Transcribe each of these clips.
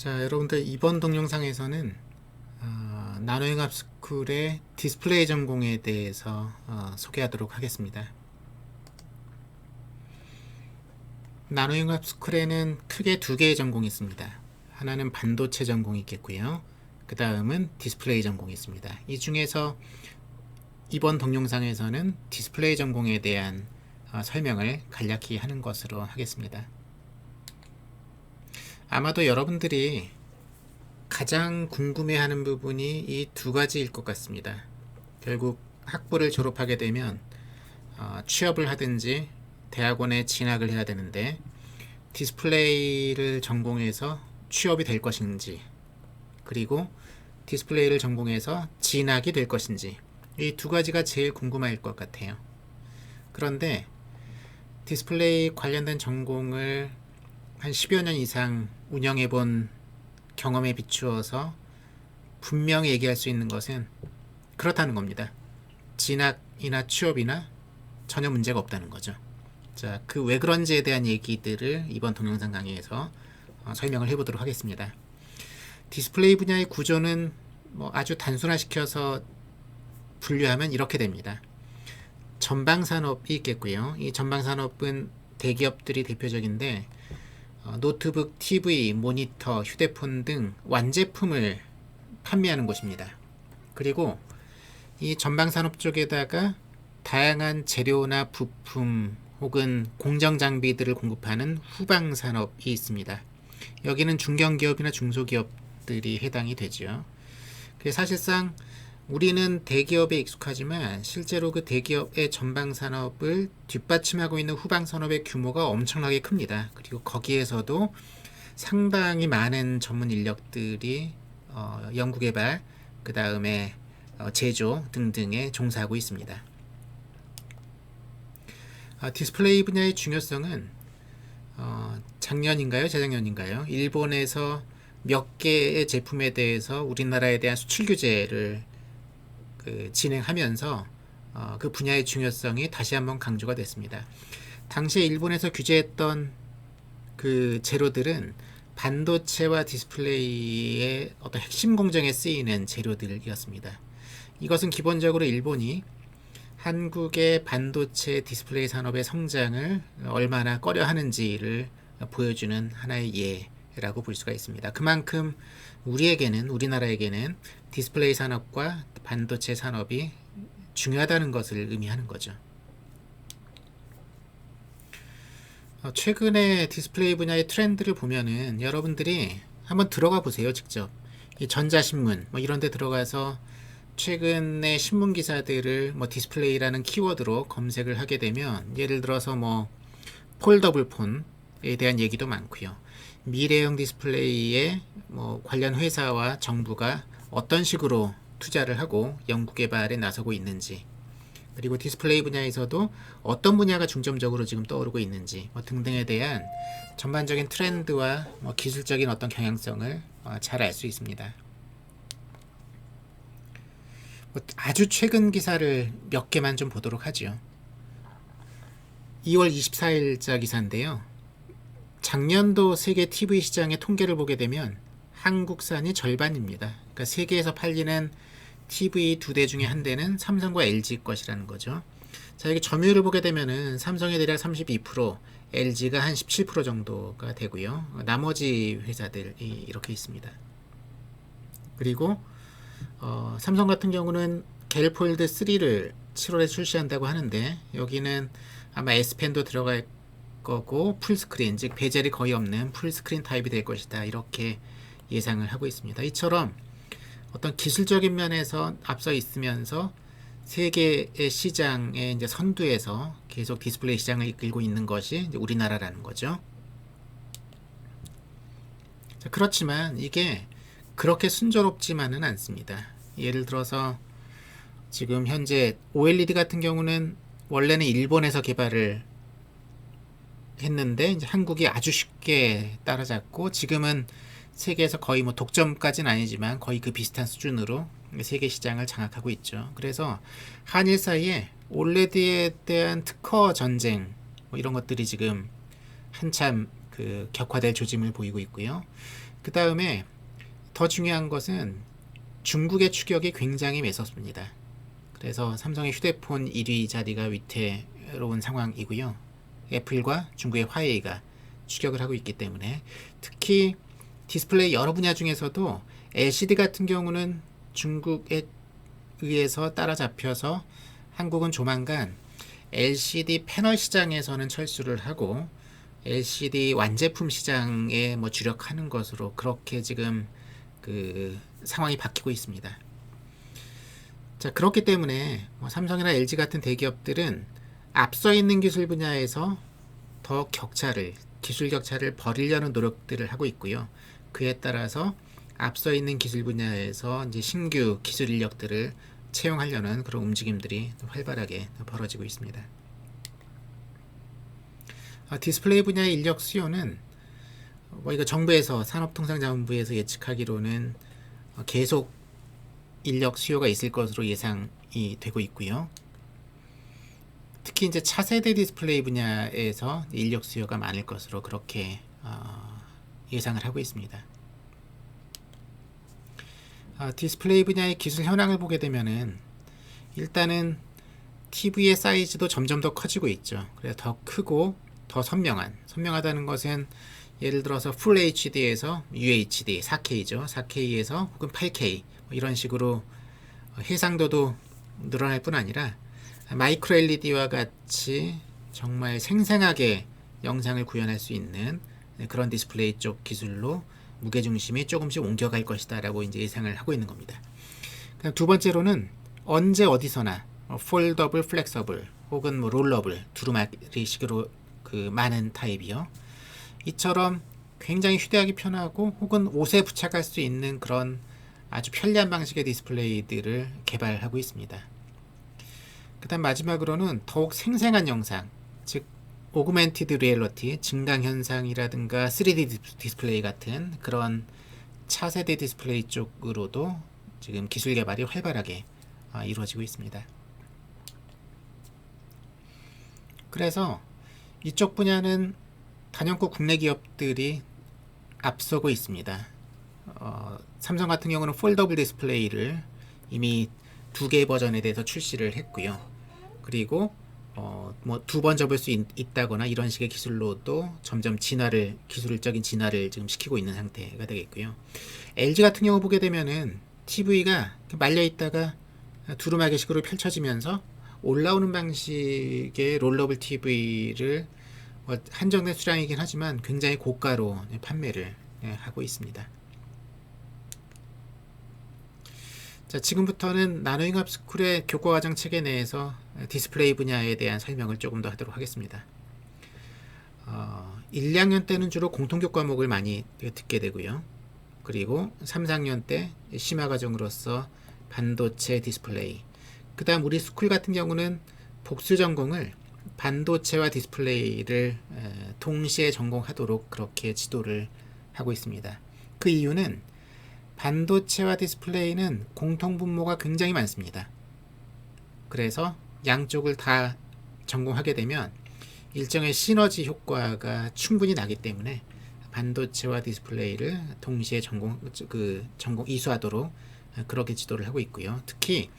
자, 여러분들 이번 동영상에서는 나노융합스쿨의 디스플레이 전공에 대해서 소개하도록 하겠습니다. 나노융합스쿨에는 크게 두 개의 전공이 있습니다. 하나는 반도체 전공이 있겠고요. 그 다음은 디스플레이 전공이 있습니다. 이 중에서 이번 동영상에서는 디스플레이 전공에 대한 설명을 간략히 하는 것으로 하겠습니다. 아마도 여러분들이 가장 궁금해하는 부분이 이 두 가지일 것 같습니다. 결국 학부를 졸업하게 되면 취업을 하든지 대학원에 진학을 해야 되는데 디스플레이를 전공해서 취업이 될 것인지, 그리고 디스플레이를 전공해서 진학이 될 것인지, 이 두 가지가 제일 궁금할 것 같아요. 그런데 디스플레이 관련된 전공을 한 10여 년 이상 운영해 본 경험에 비추어서 분명히 얘기할 수 있는 것은 그렇다는 겁니다. 진학이나 취업이나 전혀 문제가 없다는 거죠. 자, 그 왜 그런지에 대한 얘기들을 이번 동영상 강의에서 설명을 해보도록 하겠습니다. 디스플레이 분야의 구조는 아주 단순화시켜서 분류하면 이렇게 됩니다. 전방산업이 있겠고요. 이 전방산업은 대기업들이 대표적인데 노트북, TV, 모니터, 휴대폰 등 완제품을 판매하는 곳입니다. 그리고 이 전방산업 쪽에다가 다양한 재료나 부품 혹은 공정 장비들을 공급하는 후방산업이 있습니다. 여기는 중견기업이나 중소기업들이 해당이 되죠. 그래서 사실상 우리는 대기업에 익숙하지만 실제로 그 대기업의 전방산업을 뒷받침하고 있는 후방산업의 규모가 엄청나게 큽니다. 그리고 거기에서도 상당히 많은 전문 인력들이 연구개발, 그 다음에 제조 등등에 종사하고 있습니다. 디스플레이 분야의 중요성은 작년인가요? 재작년인가요? 일본에서 몇 개의 제품에 대해서 우리나라에 대한 수출 규제를 진행하면서 그 분야의 중요성이 다시 한번 강조가 됐습니다. 당시에 일본에서 규제했던 그 재료들은 반도체와 디스플레이의 어떤 핵심 공정에 쓰이는 재료들이었습니다. 이것은 기본적으로 일본이 한국의 반도체 디스플레이 산업의 성장을 얼마나 꺼려하는지를 보여주는 하나의 예라고 볼 수가 있습니다. 그만큼 우리나라에게는 디스플레이 산업과 반도체 산업이 중요하다는 것을 의미하는 거죠. 최근에 디스플레이 분야의 트렌드를 보면은 여러분들이 한번 들어가 보세요. 직접 이 전자신문 이런 데 들어가서 최근의 신문 기사들을 디스플레이라는 키워드로 검색을 하게 되면, 예를 들어서 폴더블 폰에 대한 얘기도 많고요. 미래형 디스플레이에 관련 회사와 정부가 어떤 식으로 투자를 하고 연구개발에 나서고 있는지, 그리고 디스플레이 분야에서도 어떤 분야가 중점적으로 지금 떠오르고 있는지 등등에 대한 전반적인 트렌드와 기술적인 어떤 경향성을 잘 알 수 있습니다. 아주 최근 기사를 몇 개만 좀 보도록 하죠. 2월 24일자 기사인데요. 작년도 세계 TV 시장의 통계를 보게 되면 한국산이 절반입니다. 그러니까 세계에서 팔리는 TV 두 대 중에 한 대는 삼성과 LG 것이라는 거죠. 자, 여기 점유율을 보게 되면은 삼성이 대략 32%, LG가 한 17% 정도가 되고요. 나머지 회사들이 이렇게 있습니다. 그리고 삼성 같은 경우는 갤폴드 3를 7월에 출시한다고 하는데, 여기는 아마 S펜도 들어갈 거고 풀스크린, 즉 베젤이 거의 없는 풀스크린 타입이 될 것이다, 이렇게 예상을 하고 있습니다. 이처럼 어떤 기술적인 면에서 앞서 있으면서 세계의 시장의 이제 선두에서 계속 디스플레이 시장을 이끌고 있는 것이 이제 우리나라라는 거죠. 자, 그렇지만 이게 그렇게 순조롭지만은 않습니다. 예를 들어서 지금 현재 OLED 같은 경우는 원래는 일본에서 개발을 했는데 이제 한국이 아주 쉽게 따라잡고, 지금은 세계에서 거의 독점까지는 아니지만 거의 그 비슷한 수준으로 세계 시장을 장악하고 있죠. 그래서 한일 사이에 OLED에 대한 특허 전쟁 이런 것들이 지금 한참 그 격화될 조짐을 보이고 있고요. 그 다음에 더 중요한 것은 중국의 추격이 굉장히 매섭습니다. 그래서 삼성의 휴대폰 1위 자리가 위태로운 상황이고요. 애플과 중국의 화웨이가 추격을 하고 있기 때문에 특히 디스플레이 여러 분야 중에서도 LCD 같은 경우는 중국에 의해서 따라잡혀서 한국은 조만간 LCD 패널 시장에서는 철수를 하고 LCD 완제품 시장에 뭐 주력하는 것으로 그렇게 지금 그 상황이 바뀌고 있습니다. 자, 그렇기 때문에 뭐 삼성이나 LG 같은 대기업들은 앞서 있는 기술 분야에서 더 기술 격차를 벌이려는 노력들을 하고 있고요. 그에 따라서 앞서 있는 기술 분야에서 이제 신규 기술 인력들을 채용하려는 그런 움직임들이 활발하게 벌어지고 있습니다. 디스플레이 분야의 인력 수요는 이거 정부에서 산업통상자원부에서 예측하기로는 계속 인력 수요가 있을 것으로 예상이 되고 있고요. 특히 이제 차세대 디스플레이 분야에서 인력 수요가 많을 것으로 그렇게 예상을 하고 있습니다. 디스플레이 분야의 기술 현황을 보게 되면은 일단은 TV의 사이즈도 점점 더 커지고 있죠. 그래서 더 크고 더 선명하다는 것은 예를 들어서 Full HD에서 UHD 4K죠. 4K에서 혹은 8K 이런 식으로 해상도도 늘어날 뿐 아니라 마이크로 LED와 같이 정말 생생하게 영상을 구현할 수 있는 그런 디스플레이 쪽 기술로 무게중심이 조금씩 옮겨갈 것이다 라고 이제 예상을 하고 있는 겁니다. 두 번째로는 언제 어디서나 폴더블, 플렉서블 혹은 뭐 롤러블 두루마리식으로 그 많은 타입이요. 이처럼 굉장히 휴대하기 편하고 혹은 옷에 부착할 수 있는 그런 아주 편리한 방식의 디스플레이들을 개발하고 있습니다. 그 다음 마지막으로는 더욱 생생한 영상, 즉 오그멘티드 리얼리티, 증강현상이라든가 3D 디스플레이 같은 그런 차세대 디스플레이 쪽으로도 지금 기술 개발이 활발하게 이루어지고 있습니다. 그래서 이쪽 분야는 단연코 국내 기업들이 앞서고 있습니다. 삼성 같은 경우는 폴더블 디스플레이를 이미 2개의 버전에 대해서 출시를 했고요. 그리고 뭐 2번 접을 수 있다거나 이런 식의 기술로도 점점 기술적인 진화를 지금 시키고 있는 상태가 되겠고요. LG 같은 경우 보게 되면은 TV가 말려 있다가 두루마기식으로 펼쳐지면서 올라오는 방식의 롤러블 TV를 한정된 수량이긴 하지만 굉장히 고가로 판매를 하고 있습니다. 자, 지금부터는 나노융합스쿨의 교과과정 체계 내에서 디스플레이 분야에 대한 설명을 조금 더 하도록 하겠습니다. 1, 2학년 때는 주로 공통교과 과목을 많이 듣게 되고요. 그리고 3, 4학년 때 심화과정으로서 반도체 디스플레이, 그 다음 우리 스쿨 같은 경우는 복수 전공을 반도체와 디스플레이를 동시에 전공하도록 그렇게 지도를 하고 있습니다. 그 이유는 반도체와 디스플레이는 공통분모가 굉장히 많습니다. 그래서 양쪽을 다 전공하게 되면 일정의 시너지 효과가 충분히 나기 때문에 반도체와 디스플레이를 동시에 전공 이수하도록 그렇게 지도를 하고 있고요. 특히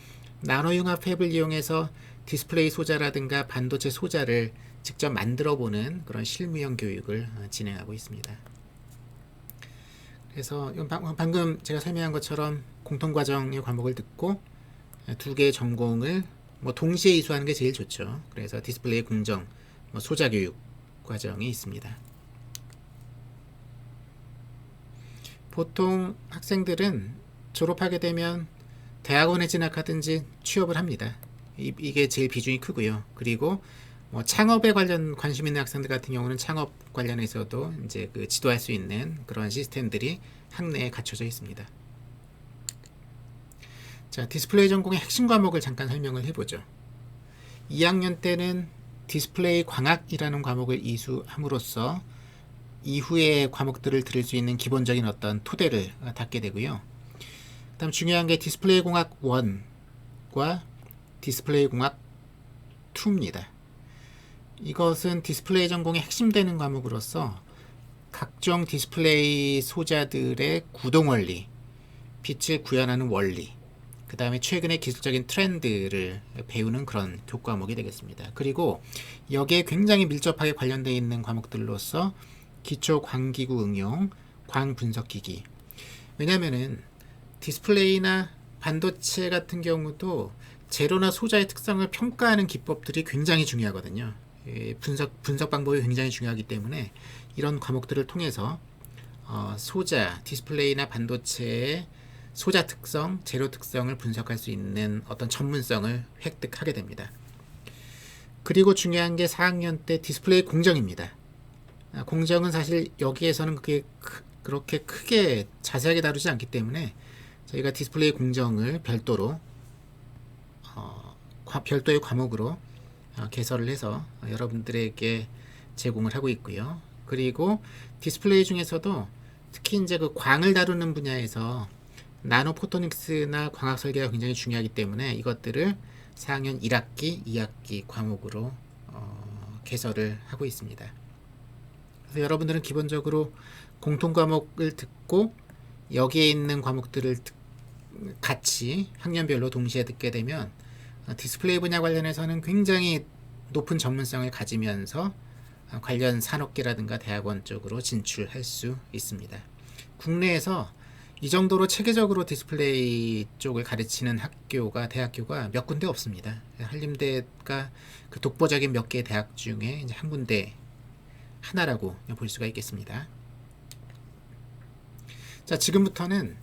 나노융합 팹을 이용해서 디스플레이 소자라든가 반도체 소자를 직접 만들어 보는 그런 실무형 교육을 진행하고 있습니다. 그래서 방금 제가 설명한 것처럼 공통과정의 과목을 듣고 2개의 전공을 동시에 이수하는 게 제일 좋죠. 그래서 디스플레이 공정, 소자 교육 과정이 있습니다. 보통 학생들은 졸업하게 되면 대학원에 진학하든지 취업을 합니다. 이게 제일 비중이 크고요. 그리고 창업에 관심 있는 학생들 같은 경우는 창업 관련해서도 이제 지도할 수 있는 그런 시스템들이 학내에 갖춰져 있습니다. 자, 디스플레이 전공의 핵심 과목을 잠깐 설명을 해보죠. 2학년 때는 디스플레이 광학이라는 과목을 이수함으로써 이후의 과목들을 들을 수 있는 기본적인 어떤 토대를 닫게 되고요. 다음 중요한 게 디스플레이 공학 1과 디스플레이 공학 2입니다. 이것은 디스플레이 전공의 핵심 되는 과목으로서 각종 디스플레이 소자들의 구동 원리, 빛을 구현하는 원리, 그 다음에 최근의 기술적인 트렌드를 배우는 그런 교과목이 되겠습니다. 그리고 여기에 굉장히 밀접하게 관련되어 있는 과목들로서 기초 광기구 응용, 광분석기기. 왜냐면은 디스플레이나 반도체 같은 경우도 재료나 소자의 특성을 평가하는 기법들이 굉장히 중요하거든요. 분석 방법이 굉장히 중요하기 때문에 이런 과목들을 통해서 소자, 디스플레이나 반도체의 소자 특성, 재료 특성을 분석할 수 있는 어떤 전문성을 획득하게 됩니다. 그리고 중요한 게 4학년 때 디스플레이 공정입니다. 공정은 사실 여기에서는 그렇게 크게 자세하게 다루지 않기 때문에 저희가 디스플레이 공정을 별도의 과목으로 개설을 해서 여러분들에게 제공을 하고 있고요. 그리고 디스플레이 중에서도 특히 이제 그 광을 다루는 분야에서 나노 포토닉스나 광학 설계가 굉장히 중요하기 때문에 이것들을 4학년 1학기, 2학기 과목으로 개설을 하고 있습니다. 그래서 여러분들은 기본적으로 공통 과목을 듣고 여기에 있는 과목들을 같이 학년별로 동시에 듣게 되면 디스플레이 분야 관련해서는 굉장히 높은 전문성을 가지면서 관련 산업계라든가 대학원 쪽으로 진출할 수 있습니다. 국내에서 이 정도로 체계적으로 디스플레이 쪽을 가르치는 대학교가 몇 군데 없습니다. 한림대가 그 독보적인 몇 개의 대학 중에 이제 한 군데 하나라고 볼 수가 있겠습니다. 자, 지금부터는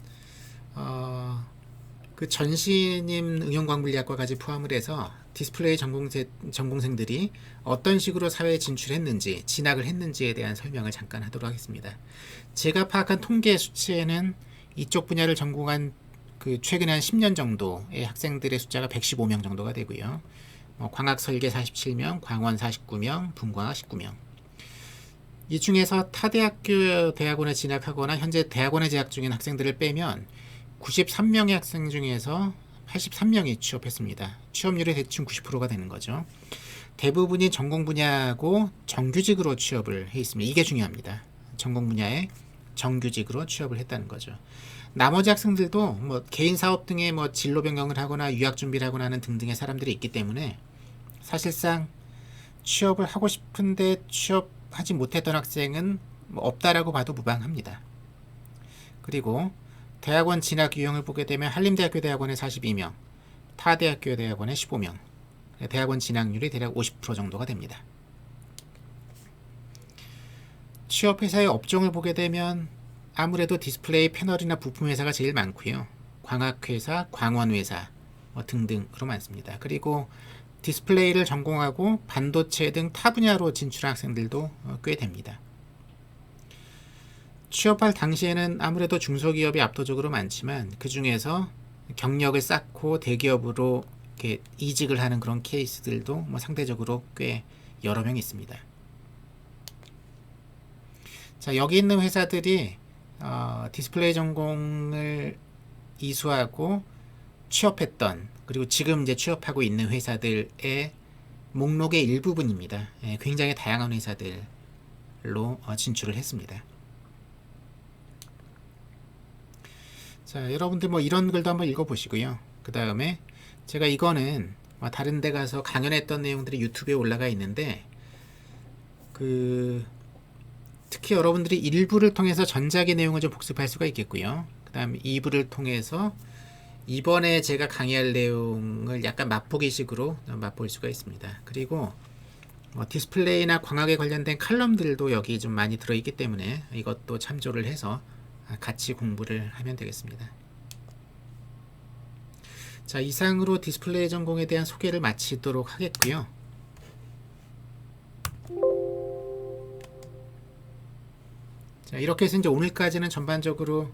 그 전신임 응용광물리학과까지 포함을 해서 디스플레이 전공생들이 어떤 식으로 사회에 진출했는지, 진학을 했는지에 대한 설명을 잠깐 하도록 하겠습니다. 제가 파악한 통계 수치에는 이쪽 분야를 전공한 그 최근에 한 10년 정도의 학생들의 숫자가 115명 정도가 되고요. 광학 설계 47명, 광원 49명, 분광학 19명. 이 중에서 타 대학원에 진학하거나 현재 대학원에 재학 중인 학생들을 빼면 93명의 학생 중에서 83명이 취업했습니다. 취업률이 대충 90%가 되는 거죠. 대부분이 전공 분야고 정규직으로 취업을 해 있습니다. 이게 중요합니다. 전공 분야에 정규직으로 취업을 했다는 거죠. 나머지 학생들도 뭐 개인 사업 등의 뭐 진로 변경을 하거나 유학 준비를 하거나 하는 등등의 사람들이 있기 때문에 사실상 취업을 하고 싶은데 취업하지 못했던 학생은 뭐 없다라고 봐도 무방합니다. 그리고 대학원 진학 유형을 보게 되면 한림대학교 대학원에 42명, 타 대학교 대학원에 15명, 대학원 진학률이 대략 50% 정도가 됩니다. 취업회사의 업종을 보게 되면 아무래도 디스플레이 패널이나 부품 회사가 제일 많고요. 광학회사, 광원회사 등등으로 많습니다. 그리고 디스플레이를 전공하고 반도체 등 타 분야로 진출한 학생들도 꽤 됩니다. 취업할 당시에는 아무래도 중소기업이 압도적으로 많지만 그 중에서 경력을 쌓고 대기업으로 이렇게 이직을 하는 그런 케이스들도 상대적으로 꽤 여러 명 있습니다. 자, 여기 있는 회사들이 디스플레이 전공을 이수하고 취업했던, 그리고 지금 이제 취업하고 있는 회사들의 목록의 일부분입니다. 굉장히 다양한 회사들로 진출을 했습니다. 자, 여러분들 이런 글도 한번 읽어보시고요. 그 다음에 제가 이거는 다른 데 가서 강연했던 내용들이 유튜브에 올라가 있는데 특히 여러분들이 1부를 통해서 전작의 내용을 좀 복습할 수가 있겠고요. 그 다음 2부를 통해서 이번에 제가 강의할 내용을 약간 맛보기식으로 맛볼 수가 있습니다. 그리고 디스플레이나 광학에 관련된 칼럼들도 여기 좀 많이 들어있기 때문에 이것도 참조를 해서 같이 공부를 하면 되겠습니다. 자, 이상으로 디스플레이 전공에 대한 소개를 마치도록 하겠고요. 자, 이렇게 해서 이제 오늘까지는 전반적으로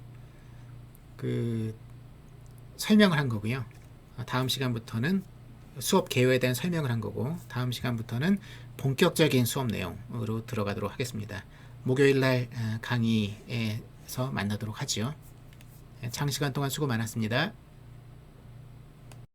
설명을 한 거고요. 다음 시간부터는 수업 개요에 대한 설명을 한 거고, 다음 시간부터는 본격적인 수업 내용으로 들어가도록 하겠습니다. 목요일날 강의에서 만나도록 하지요. 장시간 동안 수고 많았습니다.